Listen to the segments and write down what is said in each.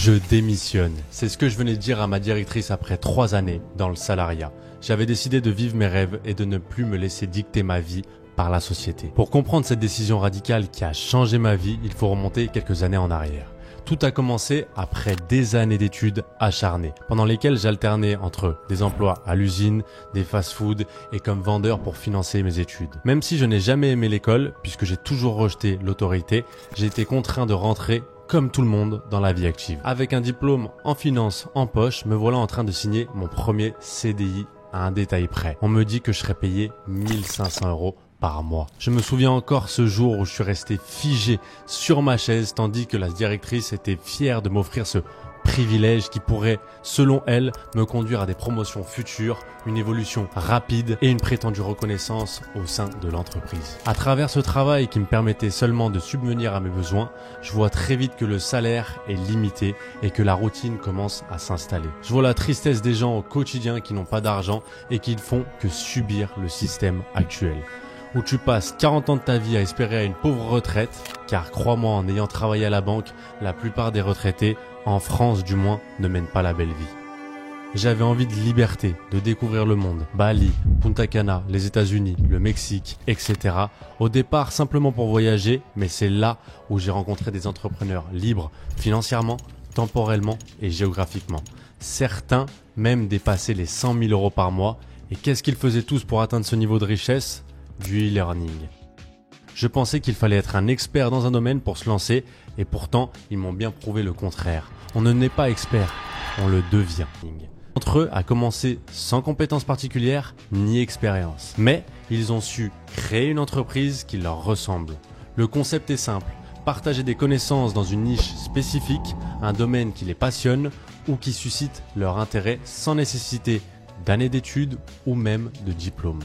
Je démissionne. C'est ce que je venais de dire à ma directrice après 3 années dans le salariat. J'avais décidé de vivre mes rêves et de ne plus me laisser dicter ma vie par la société. Pour comprendre cette décision radicale qui a changé ma vie, il faut remonter quelques années en arrière. Tout a commencé après des années d'études acharnées, pendant lesquelles j'alternais entre des emplois à l'usine, des fast-food et comme vendeur pour financer mes études. Même si je n'ai jamais aimé l'école, puisque j'ai toujours rejeté l'autorité, j'ai été contraint de rentrer comme tout le monde dans la vie active. Avec un diplôme en finance en poche, me voilà en train de signer mon premier CDI à un détail près. On me dit que je serais payé 1500 € par mois. Je me souviens encore ce jour où je suis resté figé sur ma chaise tandis que la directrice était fière de m'offrir ce privilège qui pourrait, selon elle, me conduire à des promotions futures, une évolution rapide et une prétendue reconnaissance au sein de l'entreprise. À travers ce travail qui me permettait seulement de subvenir à mes besoins, je vois très vite que le salaire est limité et que la routine commence à s'installer. Je vois la tristesse des gens au quotidien qui n'ont pas d'argent et qui ne font que subir le système actuel, où tu passes 40 ans de ta vie à espérer à une pauvre retraite, car crois-moi, en ayant travaillé à la banque, la plupart des retraités, en France du moins, ne mènent pas la belle vie. J'avais envie de liberté, de découvrir le monde, Bali, Punta Cana, les États-Unis, le Mexique, etc. Au départ, simplement pour voyager, mais c'est là où j'ai rencontré des entrepreneurs libres, financièrement, temporellement et géographiquement. Certains même dépassaient les 100 000 € par mois. Et qu'est-ce qu'ils faisaient tous pour atteindre ce niveau de richesse ? Du e-learning. Je pensais qu'il fallait être un expert dans un domaine pour se lancer et pourtant ils m'ont bien prouvé le contraire. On ne naît pas expert, on le devient. Entre eux a commencé sans compétences particulières ni expérience. Mais ils ont su créer une entreprise qui leur ressemble. Le concept est simple, partager des connaissances dans une niche spécifique, un domaine qui les passionne ou qui suscite leur intérêt sans nécessiter d'années d'études ou même de diplôme.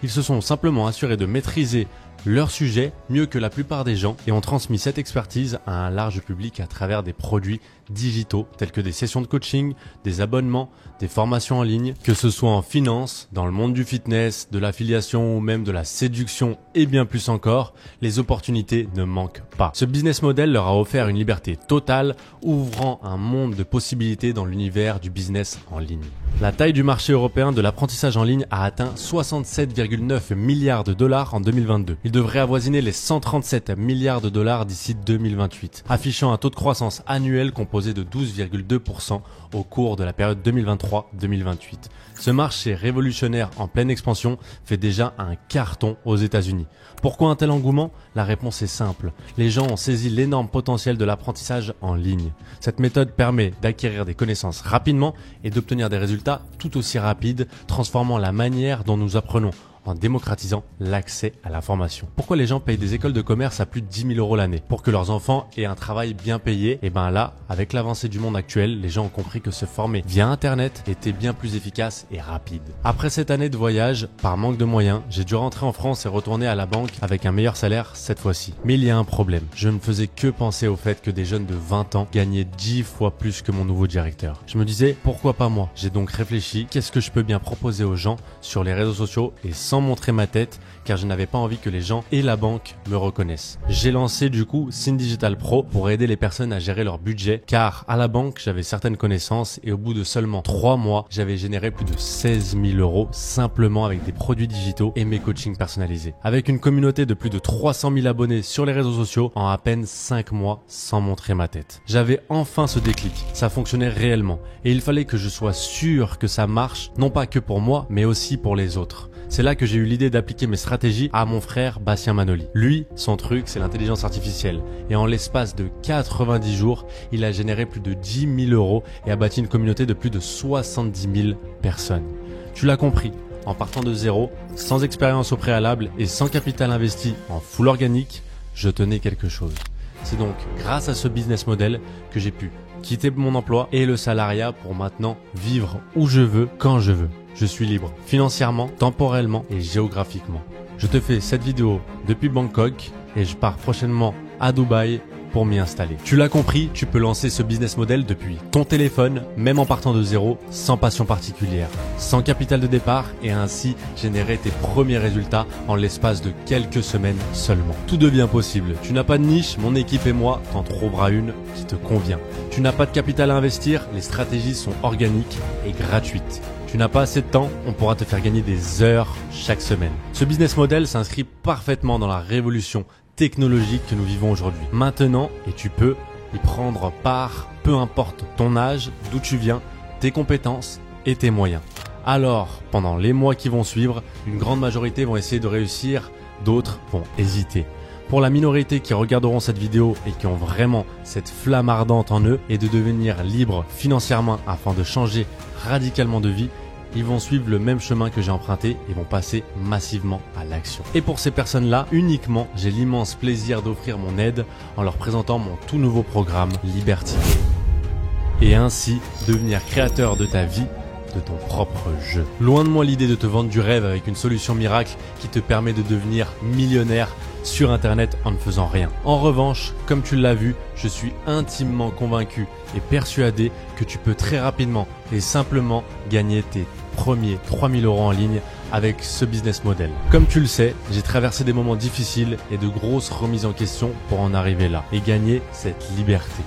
Ils se sont simplement assurés de maîtriser leur sujet mieux que la plupart des gens et ont transmis cette expertise à un large public à travers des produits digitaux tels que des sessions de coaching, des abonnements, des formations en ligne, que ce soit en finance, dans le monde du fitness, de l'affiliation ou même de la séduction et bien plus encore, les opportunités ne manquent pas. Ce business model leur a offert une liberté totale, ouvrant un monde de possibilités dans l'univers du business en ligne. La taille du marché européen de l'apprentissage en ligne a atteint 67,9 milliards de dollars en 2022. Il devrait avoisiner les 137 milliards de dollars d'ici 2028, affichant un taux de croissance annuel composé de 12,2% au cours de la période 2023-2028. Ce marché révolutionnaire en pleine expansion fait déjà un carton aux États-Unis. Pourquoi un tel engouement ? La réponse est simple. Les gens ont saisi l'énorme potentiel de l'apprentissage en ligne. Cette méthode permet d'acquérir des connaissances rapidement et d'obtenir des résultats tout aussi rapides, transformant la manière dont nous apprenons en démocratisant l'accès à l'information. Pourquoi les gens payent des écoles de commerce à plus de 10 000 € l'année ? Pour que leurs enfants aient un travail bien payé. Et ben là, avec l'avancée du monde actuel, les gens ont compris que se former via Internet était bien plus efficace et rapide. Après cette année de voyage, par manque de moyens, j'ai dû rentrer en France et retourner à la banque avec un meilleur salaire cette fois-ci. Mais il y a un problème. Je ne faisais que penser au fait que des jeunes de 20 ans gagnaient 10 fois plus que mon nouveau directeur. Je me disais, pourquoi pas moi ? J'ai donc réfléchi, qu'est-ce que je peux bien proposer aux gens sur les réseaux sociaux et sans montrer ma tête, car je n'avais pas envie que les gens et la banque me reconnaissent. J'ai lancé du coup Scene Digital Pro pour aider les personnes à gérer leur budget, car à la banque j'avais certaines connaissances et au bout de seulement 3 mois, j'avais généré plus de 16 000 € simplement avec des produits digitaux et mes coachings personnalisés. Avec une communauté de plus de 300 000 abonnés sur les réseaux sociaux en à peine 5 mois sans montrer ma tête. J'avais enfin ce déclic, ça fonctionnait réellement et il fallait que je sois sûr que ça marche, non pas que pour moi, mais aussi pour les autres. C'est là que j'ai eu l'idée d'appliquer mes stratégies à mon frère Bastien Manoli. Lui, son truc, c'est l'intelligence artificielle. Et en l'espace de 90 jours, il a généré plus de 10 000 € et a bâti une communauté de plus de 70 000 personnes. Tu l'as compris, en partant de zéro, sans expérience au préalable et sans capital investi en full organique, je tenais quelque chose. C'est donc grâce à ce business model que j'ai pu quitter mon emploi et le salariat pour maintenant vivre où je veux, quand je veux. Je suis libre financièrement, temporellement et géographiquement. Je te fais cette vidéo depuis Bangkok et je pars prochainement à Dubaï pour m'y installer. Tu l'as compris, tu peux lancer ce business model depuis ton téléphone, même en partant de zéro, sans passion particulière, sans capital de départ et ainsi générer tes premiers résultats en l'espace de quelques semaines seulement. Tout devient possible. Tu n'as pas de niche, mon équipe et moi t'en trouveras une qui te convient. Tu n'as pas de capital à investir, les stratégies sont organiques et gratuites. Tu n'as pas assez de temps, on pourra te faire gagner des heures chaque semaine. Ce business model s'inscrit parfaitement dans la révolution technologique que nous vivons aujourd'hui. Maintenant, et tu peux y prendre part, peu importe ton âge, d'où tu viens, tes compétences et tes moyens. Alors, pendant les mois qui vont suivre, une grande majorité vont essayer de réussir, d'autres vont hésiter. Pour la minorité qui regarderont cette vidéo et qui ont vraiment cette flamme ardente en eux et de devenir libres financièrement afin de changer radicalement de vie, ils vont suivre le même chemin que j'ai emprunté et vont passer massivement à l'action. Et pour ces personnes-là, uniquement, j'ai l'immense plaisir d'offrir mon aide en leur présentant mon tout nouveau programme Liberty Game. Et ainsi, devenir créateur de ta vie, de ton propre jeu. Loin de moi l'idée de te vendre du rêve avec une solution miracle qui te permet de devenir millionnaire sur internet en ne faisant rien. En revanche, comme tu l'as vu, je suis intimement convaincu et persuadé que tu peux très rapidement et simplement gagner tes premiers 3000 € en ligne avec ce business model. Comme tu le sais, j'ai traversé des moments difficiles et de grosses remises en question pour en arriver là et gagner cette liberté.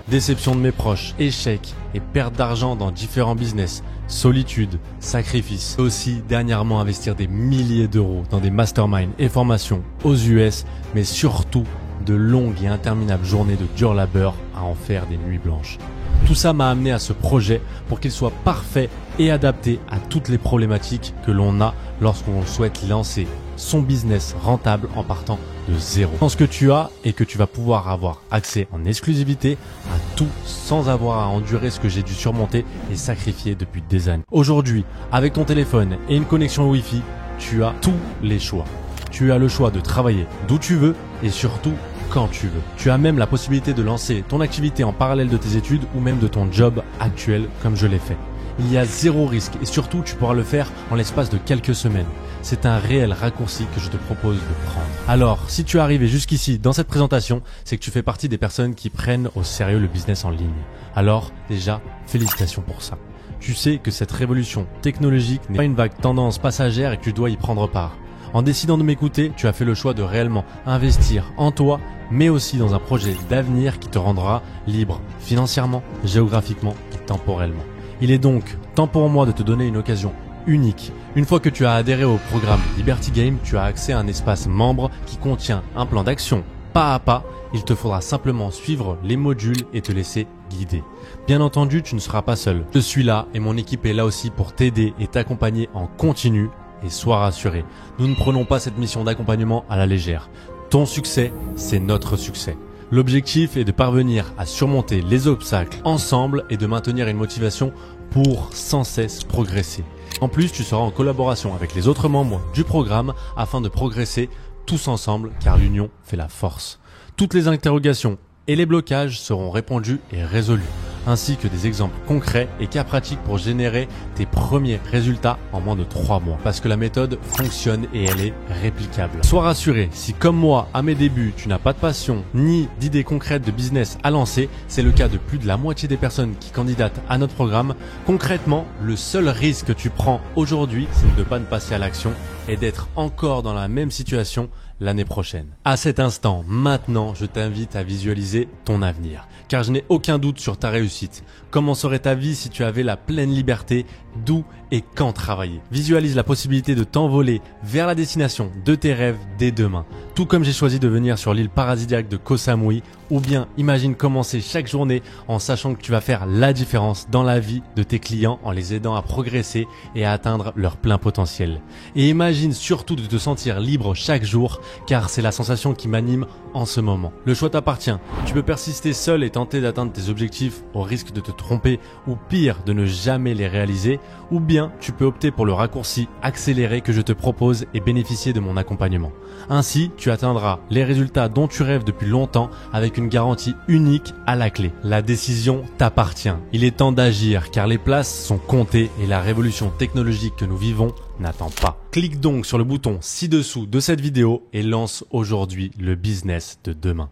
Déception de mes proches, échecs et perte d'argent dans différents business, solitude, sacrifice. Aussi dernièrement investir des milliers d'euros dans des masterminds et formations aux US, mais surtout de longues et interminables journées de dur labeur à en faire des nuits blanches. Tout ça m'a amené à ce projet pour qu'il soit parfait et adapté à toutes les problématiques que l'on a lorsqu'on souhaite lancer son business rentable en partant de zéro. Ce que tu as et que tu vas pouvoir avoir accès en exclusivité à tout sans avoir à endurer ce que j'ai dû surmonter et sacrifier depuis des années. Aujourd'hui, avec ton téléphone et une connexion Wi-Fi, tu as tous les choix. Tu as le choix de travailler d'où tu veux et surtout quand tu veux. Tu as même la possibilité de lancer ton activité en parallèle de tes études ou même de ton job actuel comme je l'ai fait. Il y a zéro risque et surtout tu pourras le faire en l'espace de quelques semaines. C'est un réel raccourci que je te propose de prendre. Alors, si tu es arrivé jusqu'ici dans cette présentation, c'est que tu fais partie des personnes qui prennent au sérieux le business en ligne. Alors, déjà, félicitations pour ça. Tu sais que cette révolution technologique n'est pas une vague tendance passagère et que tu dois y prendre part. En décidant de m'écouter, tu as fait le choix de réellement investir en toi, mais aussi dans un projet d'avenir qui te rendra libre financièrement, géographiquement et temporellement. Il est donc temps pour moi de te donner une occasion unique. Une fois que tu as adhéré au programme Liberty Game, tu as accès à un espace membre qui contient un plan d'action pas à pas. Il te faudra simplement suivre les modules et te laisser guider. Bien entendu, tu ne seras pas seul. Je suis là et mon équipe est là aussi pour t'aider et t'accompagner en continu. Et sois rassuré, nous ne prenons pas cette mission d'accompagnement à la légère. Ton succès, c'est notre succès. L'objectif est de parvenir à surmonter les obstacles ensemble et de maintenir une motivation pour sans cesse progresser. En plus, tu seras en collaboration avec les autres membres du programme afin de progresser tous ensemble car l'union fait la force. Toutes les interrogations et les blocages seront répondus et résolus, ainsi que des exemples concrets et cas pratiques pour générer tes premiers résultats en moins de 3 mois. Parce que la méthode fonctionne et elle est réplicable. Sois rassuré, si comme moi, à mes débuts, tu n'as pas de passion ni d'idées concrètes de business à lancer, c'est le cas de plus de la moitié des personnes qui candidatent à notre programme. Concrètement, le seul risque que tu prends aujourd'hui, c'est de ne pas passer à l'action et d'être encore dans la même situation l'année prochaine. À cet instant, maintenant, je t'invite à visualiser ton avenir, car je n'ai aucun doute sur ta réussite. Comment serait ta vie si tu avais la pleine liberté d'où et quand travailler? Visualise la possibilité de t'envoler vers la destination de tes rêves dès demain. Tout comme j'ai choisi de venir sur l'île paradisiaque de Koh Samui, ou bien imagine commencer chaque journée en sachant que tu vas faire la différence dans la vie de tes clients en les aidant à progresser et à atteindre leur plein potentiel. Et imagine surtout de te sentir libre chaque jour, car c'est la sensation qui m'anime en ce moment. Le choix t'appartient. Tu peux persister seul et tenter d'atteindre tes objectifs au risque de te tromper ou pire de ne jamais les réaliser, ou bien tu peux opter pour le raccourci accéléré que je te propose et bénéficier de mon accompagnement. Ainsi, tu atteindras les résultats dont tu rêves depuis longtemps avec une garantie unique à la clé. La décision t'appartient. Il est temps d'agir car les places sont comptées et la révolution technologique que nous vivons n'attend pas. Clique donc sur le bouton ci-dessous de cette vidéo et lance aujourd'hui le business de demain.